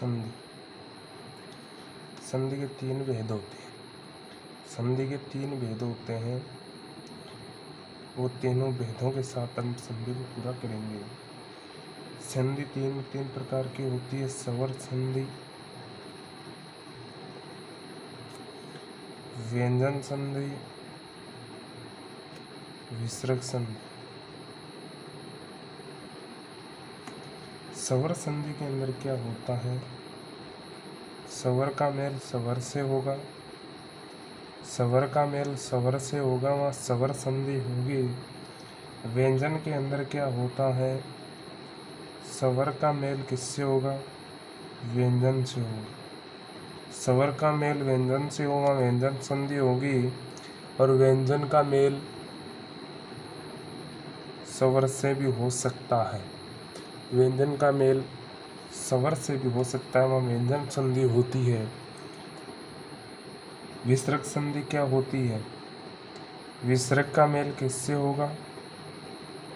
संधि। संधि के तीन भेद होते हैं। संधि के तीन भेद होते हैं। वो तीनों भेदों के साथ हम संधि को पूरा करेंगे। संधि तीन प्रकार की होती है। स्वर संधि, व्यंजन संधि, विसर्ग संधि। स्वर संधि के अंदर क्या होता है? स्वर का मेल स्वर से होगा, स्वर का मेल स्वर से होगा, वहाँ स्वर संधि होगी। व्यंजन के अंदर क्या होता है? स्वर का मेल किससे होगा? व्यंजन से होगा। स्वर का मेल व्यंजन से होगा, व्यंजन संधि होगी। और व्यंजन का मेल स्वर से भी हो सकता है। व्यंजन का मेल स्वर से भी हो सकता है, वहाँ व्यंजन संधि होती है। विसर्ग संधि क्या होती है? विसर्ग का मेल किससे होगा?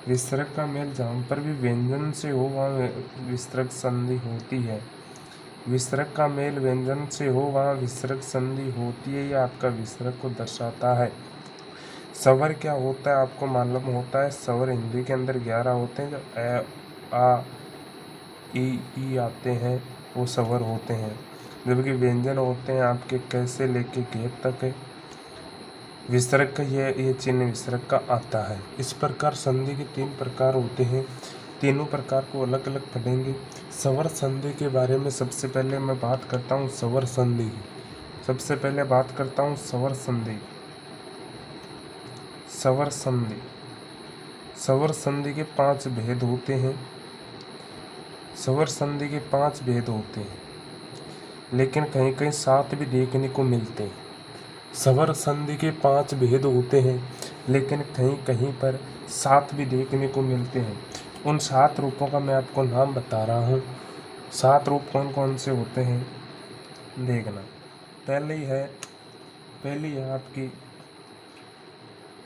विसर्ग का मेल जहाँ पर भी व्यंजन से हो वहाँ विसर्ग संधि होती है। विसर्ग का मेल व्यंजन से हो वहाँ विसर्ग संधि होती है। यह आपका विसर्ग को दर्शाता है। स्वर क्या होता है आपको मालूम होता है? स्वर हिंदी के अंदर 11 होते हैं। जो ए, आ, ई आते हैं वो स्वर होते हैं, जबकि व्यंजन होते हैं आपके क से लेके ग तक है। विसर्ग का ये चिन्ह विसर्ग का आता है। इस प्रकार संधि के तीन प्रकार होते हैं। तीनों प्रकार को अलग अलग पढ़ेंगे। स्वर संधि के बारे में सबसे पहले मैं बात करता हूँ स्वर संधि की। सबसे पहले बात करता हूँ स्वर संधि। स्वर संधि, स्वर संधि के 5 भेद होते हैं। स्वर संधि के 5 भेद होते हैं, लेकिन कहीं कहीं 7 भी देखने को मिलते हैं। स्वर संधि के 5 भेद होते हैं, लेकिन कहीं कहीं पर 7 भी देखने को मिलते हैं। उन 7 रूपों का मैं आपको नाम बता रहा हूँ। 7 रूप कौन कौन से होते हैं देखना। पहली है आपकी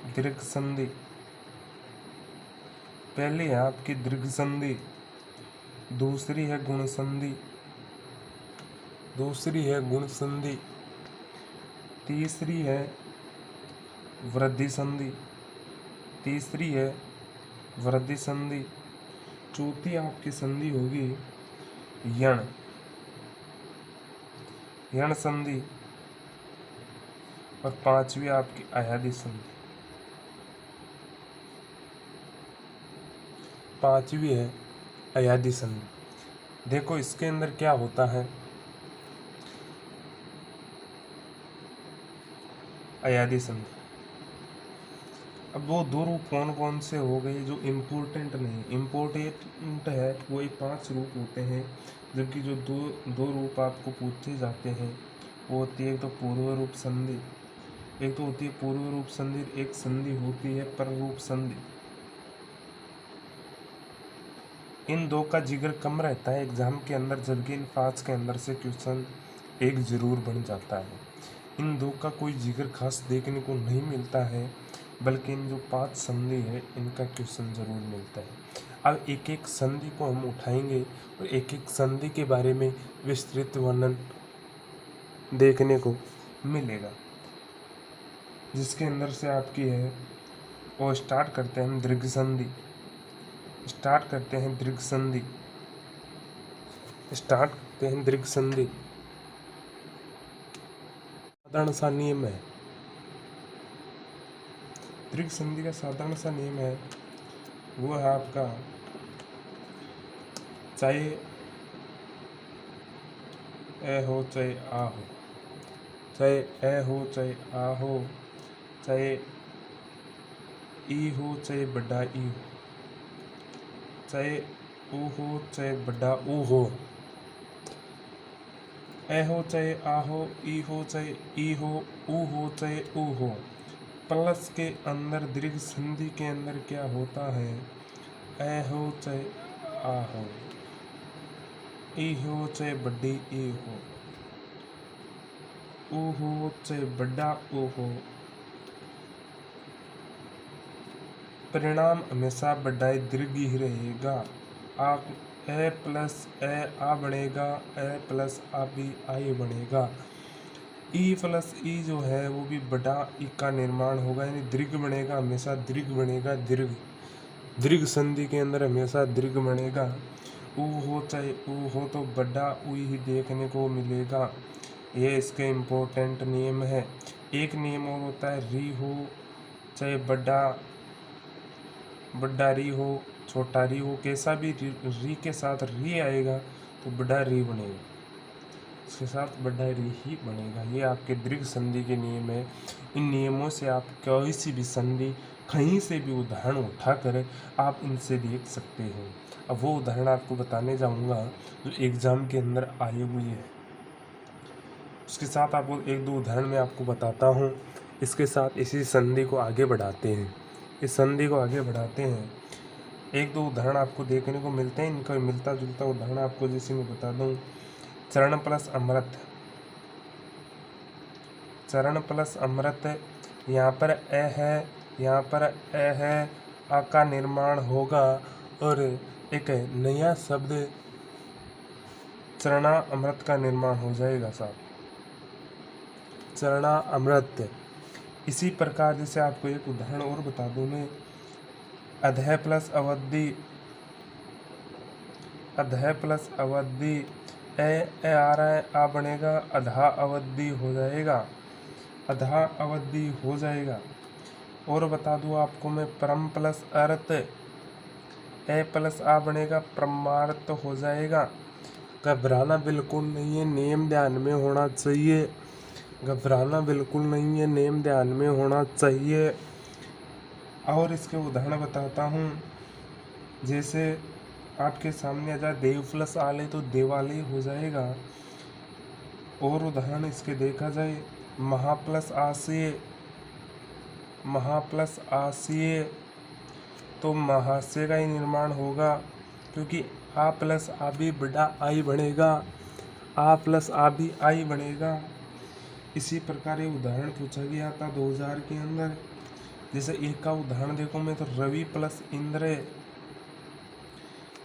दीर्घ संधि। पहली है आपकी दीर्घ संधि। दूसरी है गुण संधि। दूसरी है गुण संधि। तीसरी है वृद्धि संधि। तीसरी है वृद्धि संधि। चौथी आपकी संधि होगी यण संधि। और 5वीं आपकी अयादि संधि। 5वीं है अयादि संधि। देखो इसके अंदर क्या होता है। अयादि संधि, अब वो 2 रूप कौन कौन से हो गए जो इम्पोर्टेंट नहीं। इम्पोर्टेंट है वो 5 रूप होते हैं, जबकि जो दो रूप आपको पूछे जाते हैं वो होती है एक तो पूर्व रूप संधि, एक तो होती है पूर्व रूप संधि, एक संधि होती है पर रूप संधि। इन 2 का जिक्र कम रहता है एग्जाम के अंदर, जबकि इन 5 के अंदर से क्वेश्चन एक जरूर बन जाता है। इन 2 का कोई जिक्र खास देखने को नहीं मिलता है, बल्कि इन जो 5 संधि है इनका क्वेश्चन जरूर मिलता है। अब एक एक संधि को हम उठाएंगे और एक एक संधि के बारे में विस्तृत वर्णन देखने को मिलेगा, जिसके अंदर से आपकी है वो स्टार्ट करते हैं हम दीर्घ संधि। स्टार्ट करते हैं दीर्घ संधि। साधारण सा नियम है। दीर्घ संधि का साधारण सा नियम है वो है आपका, चाहे ए हो चाहे आ हो, चाहे ए हो चाहे आ हो, चाहे ई हो चाहे बड़ा ई हो, चाहे ऊ हो चाहे बड़ा ऊ हो, ए हो चाहे आ हो, ई हो चाहे ई हो, ऊ हो चाहे ऊ हो। प्लस के अंदर दीर्घ संधि के अंदर क्या होता है? ए हो चाहे आ हो, ई हो चाहे बड़ी ई हो, ऊ हो चाहे बड़ा ऊ हो, परिणाम हमेशा बड़ा दीर्घ ही रहेगा। आप ए प्लस ए आ बनेगा, ए प्लस आ भी आई बनेगा। ई प्लस ई जो है वो भी बड़ा ई का निर्माण होगा, यानी दीर्घ बनेगा, हमेशा दीर्घ बनेगा, दीर्घ दीर्घ संधि के अंदर हमेशा दीर्घ बनेगा। ऊ हो चाहे ऊ हो तो बड़ा ऊ ही देखने को मिलेगा। ये इसके इम्पोर्टेंट नियम है। एक नियम और होता है री हो चाहे बड़ा बड़ा री हो छोटा री हो, कैसा भी री के साथ री आएगा तो बड़ा री बनेगा, इसके साथ बड़ा री ही बनेगा। ये आपके दीर्घ संधि के नियम है। इन नियमों से आप कोई सी भी संधि कहीं से भी उदाहरण उठाकर आप इनसे देख सकते हैं। अब वो उदाहरण आपको बताने जाऊंगा जो एग्जाम के अंदर आए हुए हैं। उसके साथ आपको एक दो उदाहरण मैं आपको बताता हूँ। इसके साथ इसी संधि को आगे बढ़ाते हैं, इस संधि को आगे बढ़ाते हैं। एक दो उदाहरण आपको देखने को मिलते हैं, इनका मिलता जुलता उदाहरण आपको जैसे मैं बता दूँ। चरण प्लस अमृत, चरण प्लस अमृत, यहाँ पर ए है, यहाँ पर ए है, आ का निर्माण होगा और एक नया शब्द चरणा अमृत का निर्माण हो जाएगा साहब, चरणा अमृत। इसी प्रकार जैसे आपको एक उदाहरण और बता दूं मैं, अधः प्लस अवधि, अधः प्लस अवधि, ए आ रहा है, आ बनेगा, अधा अवधि हो जाएगा, अधा अवधि हो जाएगा। और बता दूं आपको मैं, परम प्लस अर्थ, ए प्लस आ बनेगा, परमार्थ हो जाएगा। घबराना बिल्कुल नहीं है, नेम ध्यान में होना चाहिए, घबराना बिल्कुल नहीं है, नेम ध्यान में होना चाहिए। और इसके उदाहरण बताता हूँ। जैसे आपके सामने आ जाए देव प्लस आले तो देवालय हो जाएगा। और उदाहरण इसके देखा जाए, महा प्लस आशय, महा प्लस आशय तो महाशय का ही निर्माण होगा, क्योंकि आ प्लस आ भी बड़ा आई बनेगा, आ प्लस आ भी आई बनेगा। इसी प्रकार ये उदाहरण पूछा गया था 2000 के अंदर। जैसे एक का उदाहरण देखो मैं, तो Ravi plus Indra,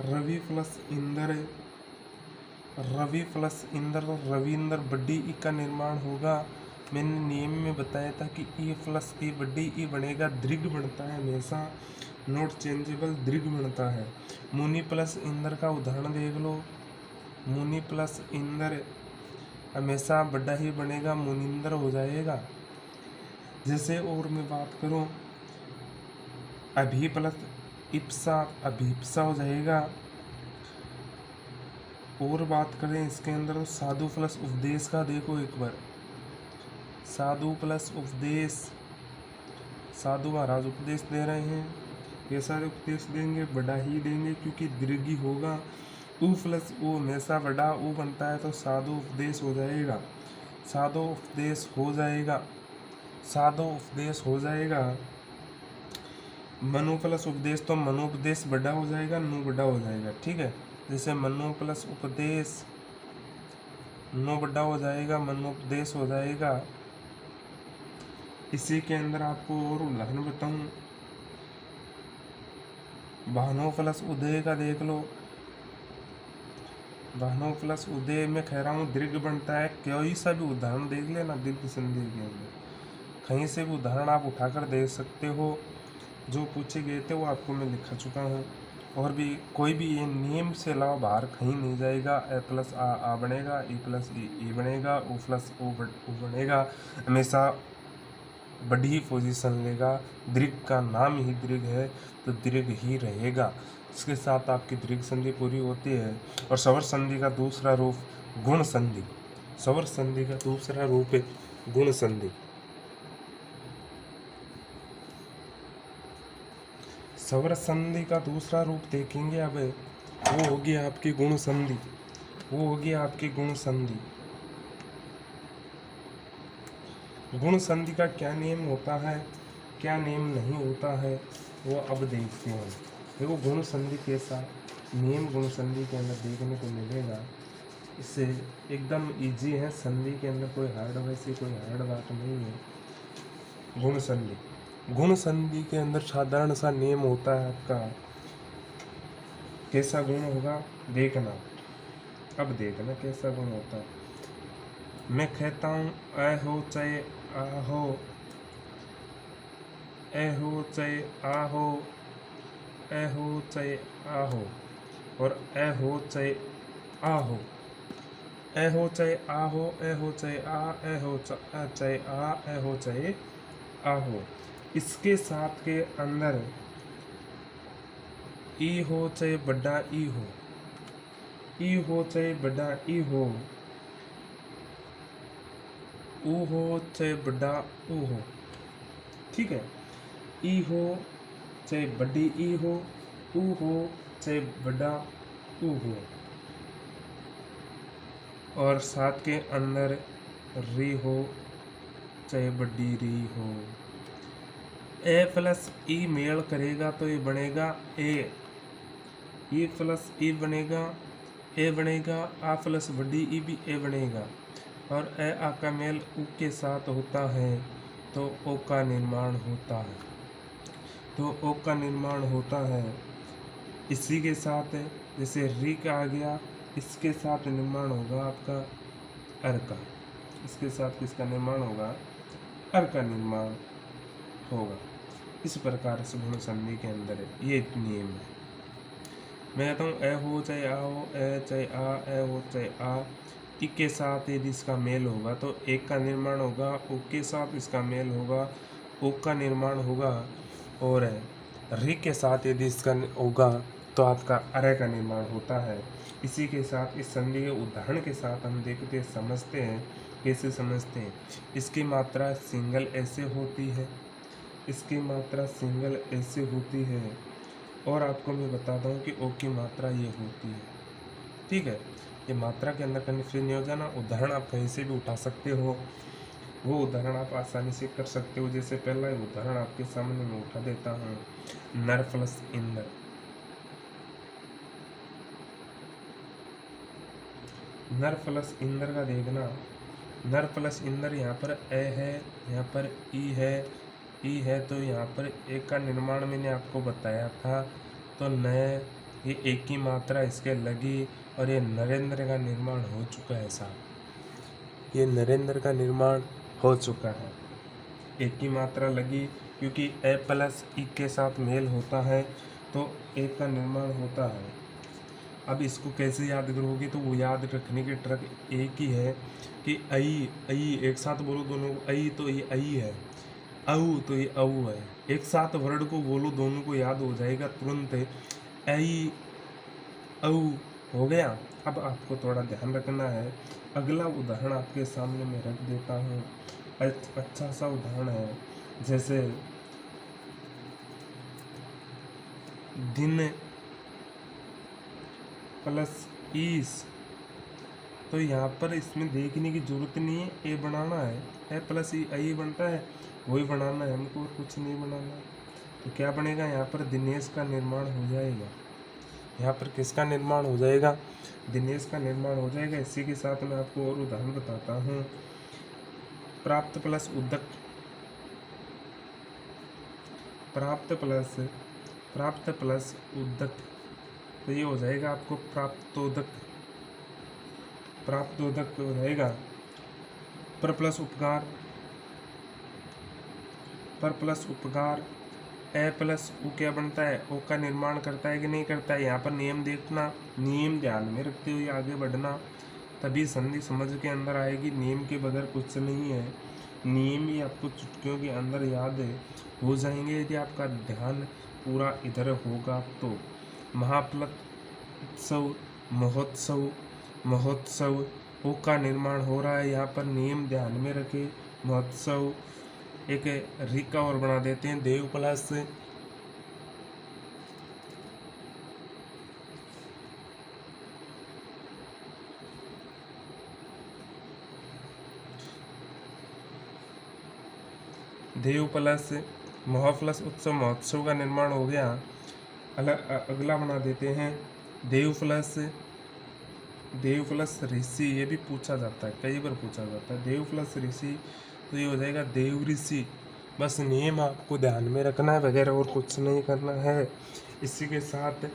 Ravi plus Indra, Ravi plus Indra तो रविंद्र बड्डी ई का निर्माण होगा। मैंने नियम में बताया था कि ई प्लस ई बड्डी ई बनेगा, दीर्घ बनता है हमेशा, नॉट चेंजेबल, दीर्घ बनता है। मुनि प्लस इंद्र का उदाहरण देख लो, मुनि प्लस इंद्र हमेशा बड़ा ही बनेगा, मुनिंद्र हो जाएगा। जैसे और मैं बात करूं, अभी प्लस इप्सा, अभिप्सा हो जाएगा। और बात करें इसके अंदर तो साधु प्लस उपदेश का देखो एक बार, साधु प्लस उपदेश, साधु महाराज उपदेश दे रहे हैं, ये सारे उपदेश देंगे, बड़ा ही देंगे क्योंकि दीर्घी होगा। उ प्लस उ हमेशा बड़ा उ बनता है तो साधु उपदेश हो जाएगा, साधु उपदेश हो जाएगा, साधु उपदेश हो जाएगा। मनु प्लस उपदेश तो मनुपदेश बड़ा हो जाएगा, नु बड़ा हो जाएगा, ठीक है। जैसे मनु प्लस उपदेश, नु बड़ा हो जाएगा, मनुपदेश हो जाएगा। इसी के अंदर आपको और उदाहरण बताऊं, भानो प्लस उदय का देख लो, भानो प्लस उदय में कह रहा हूँ दीर्घ बनता है। कोई सा भी उदाहरण देख लेना दीर्घ संधि के अंदर, कहीं से भी उदाहरण आप उठाकर देख सकते हो। जो पूछे गए थे वो आपको मैं लिखा चुका हूँ। और भी कोई भी ये नियम से अलावा बाहर कहीं नहीं जाएगा। ए प्लस आ बनेगा, ई प्लस ई बनेगा, ओ प्लस ओ बनेगा, हमेशा बड़ी पोजीशन लेगा। दीर्घ का नाम ही दीर्घ है तो दीर्घ ही रहेगा। इसके साथ आपकी दीर्घ संधि पूरी होती है। और स्वर संधि का दूसरा रूप गुण संधि, स्वर संधि का दूसरा रूप है गुण संधि। स्वर संधि का दूसरा रूप देखेंगे अब, वो होगी आपकी गुण संधि, वो होगी आपकी गुण संधि। गुण संधि का क्या नियम होता है, क्या नियम नहीं होता है, वो अब देखते हैं। देखो गुण संधि कैसा नियम गुण संधि के अंदर देखने को मिलेगा। इससे एकदम इजी है, संधि के अंदर कोई हार्ड वैसी कोई हार्ड बात नहीं है। गुण संधि, गुण संधि के अंदर साधारण सा नियम होता है आपका, कैसा गुण होगा देखना। अब देखना कैसा गुण होता है। मैं कहता हूँ ऐ हो चाहे आहो, ऐ हो चाहे आहो, ऐ हो चाहे आहो, और ऐ हो चाहे आहो, ऐ हो चाहे आहो, ऐ हो चाहे आ, ऐ हो चाहे आ, ऐ हो चाहे आहो। इसके साथ के अंदर ई हो चाहे बड़ा ई हो, ई हो चाहे बड़ा ई हो, ऊ हो चाहे बड़ा ऊ हो। ठीक है, ई हो चाहे बड़ी ई हो, ऊ हो चाहे बड़ा ऊ हो, और साथ के अंदर री हो चाहे बड़ी री हो। ए प्लस ई मेल करेगा तो ये बनेगा ए, ई प्लस ई बनेगा ए बनेगा, आ प्लस बड़ी ई भी ए बनेगा, और ए आ का मेल उ के साथ होता है तो ओ का निर्माण होता है, तो ओ का निर्माण होता है। इसी के साथ जैसे री का आ गया, इसके साथ निर्माण होगा आपका अर का, इसके साथ किसका निर्माण होगा, अर का निर्माण होगा। इस प्रकार से गुण संधि के अंदर है, ये नियम है। मैं कहता हूँ ए हो चाहे आ हो, ए चाहे आ, ए हो चाहे आ, ई के साथ यदि इसका मेल होगा तो एक का निर्माण होगा, ओ के साथ इसका मेल होगा, ओ का निर्माण होगा, और रि के साथ यदि इसका होगा तो आपका अरे का निर्माण होता है। इसी के साथ इस संधि के उदाहरण के साथ हम देखते समझते हैं। कैसे समझते हैं? इसकी मात्रा सिंगल ऐसे होती है, इसकी मात्रा सिंगल ऐसे होती है, और आपको मैं बताता हूँ कि ओ की मात्रा ये होती है। ठीक है, ये मात्रा के अंदर कन्फ्यूजन नहीं हो जाना। उदाहरण आप कहीं से भी उठा सकते हो, वो उदाहरण आप आसानी से कर सकते हो। जैसे पहला उदाहरण आपके सामने मैं उठा देता हूँ, नर प्लस इंद्र। नर प्लस इंद्र का देखना, नर प्लस इंद्र यहाँ पर ए है, यहाँ पर ई है, ई है, तो यहाँ पर एक का निर्माण मैंने आपको बताया था, तो नए ये एक की मात्रा इसके लगी, और ये नरेंद्र का निर्माण हो चुका है साहब, ये नरेंद्र का निर्माण हो चुका है। एक की मात्रा लगी क्योंकि ए प्लस ई के साथ मेल होता है तो एक का निर्माण होता है। अब इसको कैसे याद करोगे? तो वो याद रखने की ट्रिक एक ही है कि आई आई एक साथ बोलो दोनों को, आई तो ये आई है, औ तो ये औ है। एक साथ वर्ड को बोलो, दोनों को याद हो जाएगा तुरंत, आई औ हो गया। अब आपको थोड़ा ध्यान रखना है। अगला उदाहरण आपके सामने मैं रख देता हूँ, अच्छा सा उदाहरण है। जैसे दिन प्लस ईस, तो यहाँ पर इसमें देखने की जरूरत नहीं है, ए बनाना है, ए प्लस ई आई बनता है, वही बनाना है हमको, और कुछ नहीं बनाना। तो क्या बनेगा? यहाँ पर दिनेश का निर्माण हो जाएगा। यहाँ पर किसका निर्माण हो जाएगा? दिनेश का निर्माण हो जाएगा। इसी के साथ मैं आपको और उदाहरण बताता हूँ। प्राप्त प्लस उदक, प्राप्त प्लस उदक, तो ये हो जाएगा आपको प्राप्तोदक, प्राप्तोदक हो जाएगा। पर प्लस उपकार, पर प्लस उपकार, ए प्लस उ क्या बनता है? ओ का निर्माण करता है कि नहीं करता है? यहाँ पर नियम देखना, नियम ध्यान में रखते हुए आगे बढ़ना, तभी संधि समझ के अंदर आएगी। नियम के बगैर कुछ नहीं है। नियम ही आपको चुटकियों के अंदर याद हो जाएंगे यदि आपका ध्यान पूरा इधर होगा तो। महाप्लत उत्सव, महोत्सव, महोत्सव, ओ का निर्माण हो रहा है। यहाँ पर नियम ध्यान में रखे। महोत्सव, एक रिका और बना देते हैं, देव प्लस देव प्लस महा प्लस उत्सव, महोत्सव का निर्माण हो गया। अगला बना देते हैं देव प्लस ऋषि। ये भी पूछा जाता है, कई बार पूछा जाता है देव प्लस ऋषि, तो ये हो जाएगा देव ऋषि। बस नियम आपको ध्यान में रखना है, वगैरह और कुछ नहीं करना है। इसी के साथ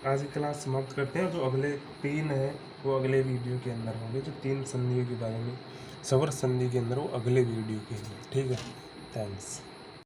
आज की क्लास समाप्त करते हैं। जो अगले 3 है वो अगले वीडियो के अंदर होंगे। जो 3 संधियों के बारे में, स्वर संधि के अंदर, वो अगले वीडियो के अंदर। ठीक है, थैंक्स।